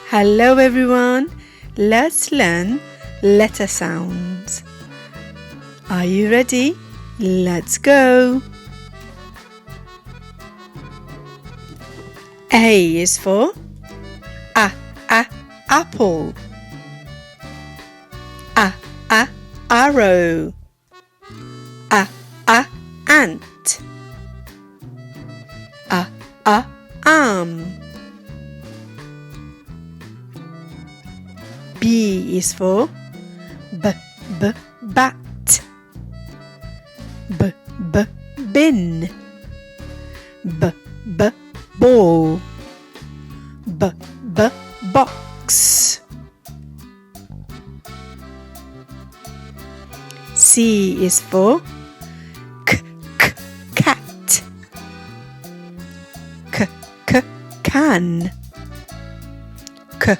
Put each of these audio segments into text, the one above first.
Hello everyone, let's learn letter sounds. Are you ready? Let's go. A is for apple. Arrow. Ant. Arm. B is for bat. Bin. Ball. Box. C is for cat. Can. Cup.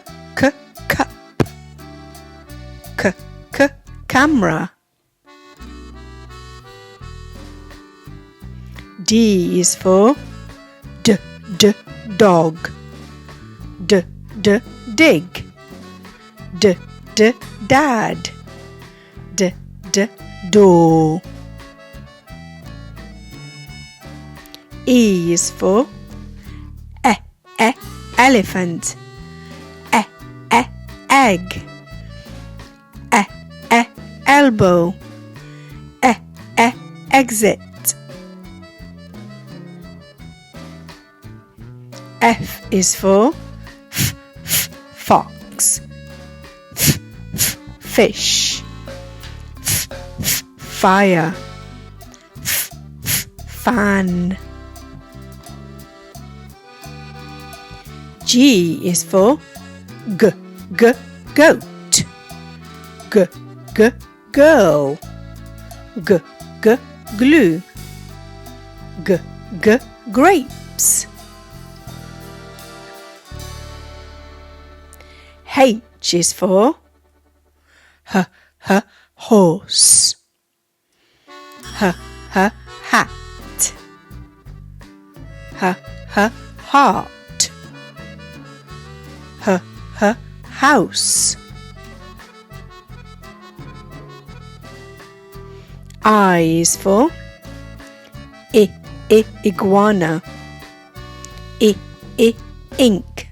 Camera. D is for dog. Dig. Dad. Door. E is for elephant. Egg. Elbow. Exit. F is for fox. Fish. Fire. Fan. G is for goat. Girl. Glue. Grapes. H is for horse. Hat. Heart. House. I is for iguana. Ink.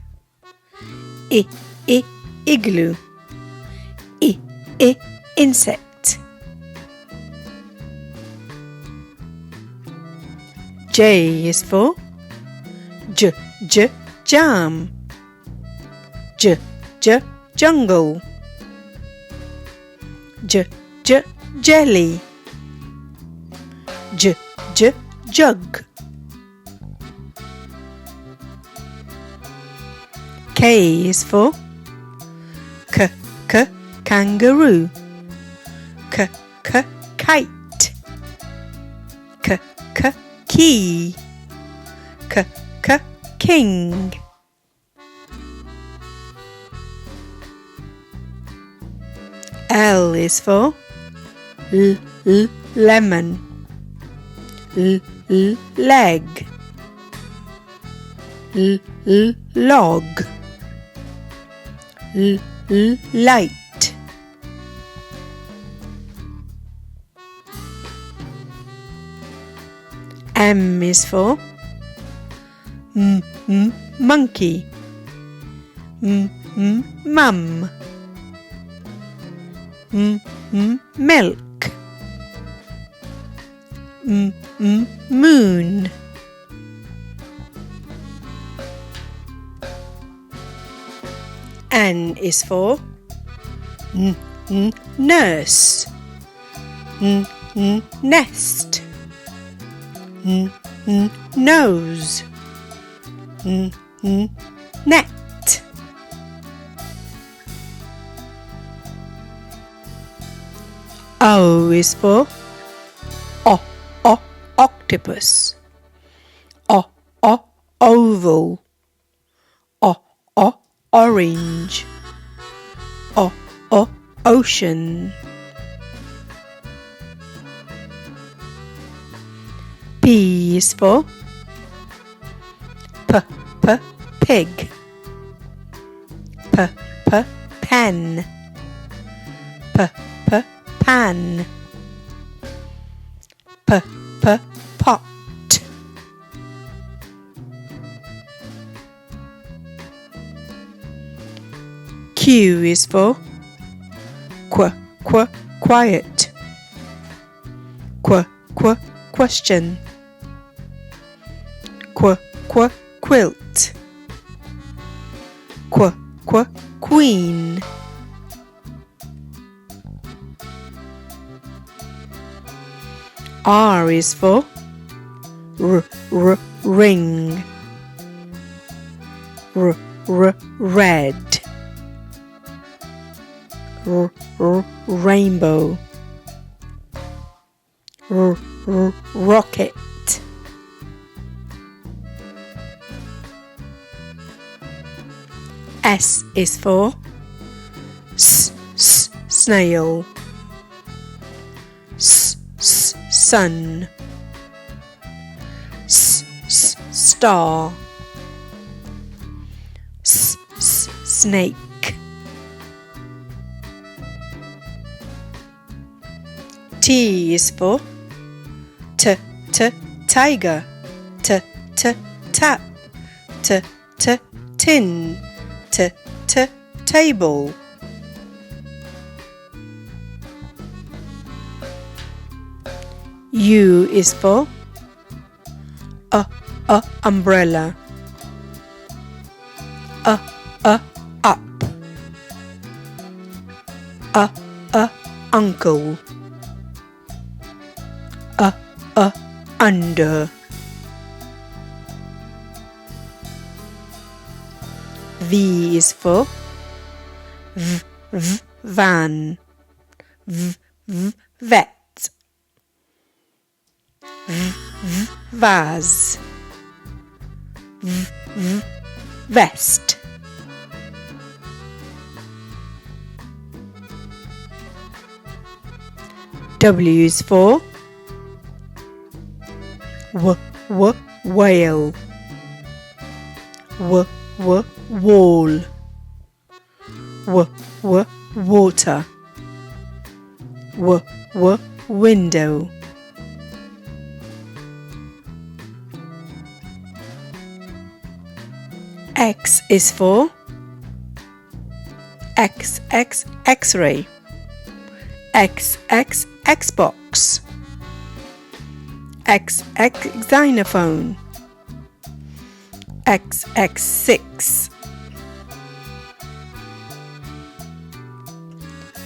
Igloo. Insect. J is for jam. Jungle. Jelly. Jug. K is for kangaroo. Kite. Key. King. L is for lemon. Leg. Log. Light. M is for monkey. Mum. Milk. Moon. N is for nurse. Nest. Nose. Net. O is for octopus. Oval. Orange. Ocean. P is for pig. pen, pan, pot. Q is for quiet, question, quilt, queen. R is for ring, red, rainbow, rocket. S is for snail, sun, star, snake. T is for tiger, tap, tin, table. U is for umbrella, up, uncle, under. V is for van, vet, vase, vest. W is for whale, wall, water, window. X is for X-ray, Xbox, xylophone, XX6.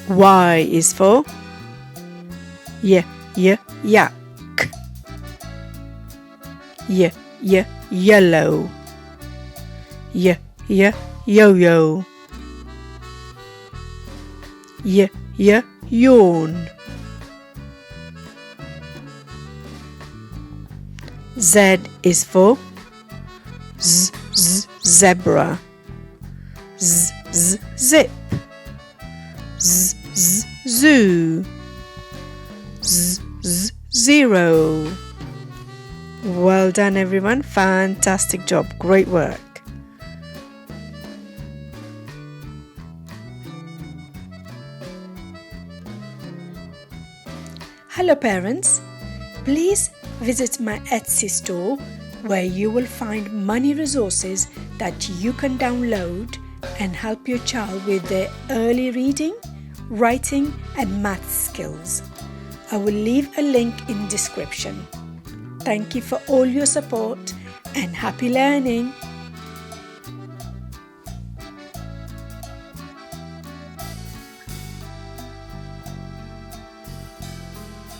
Y is for yak, yellow, yo-yo, yawn. Z is for zebra, zip, zoo, zero. Well done everyone, fantastic job, great work. Hello parents, please visit my Etsy store where you will find money resources that you can download and help your child with their early reading, writing and math skills. I will leave a link in description. Thank you for all your support and happy learning.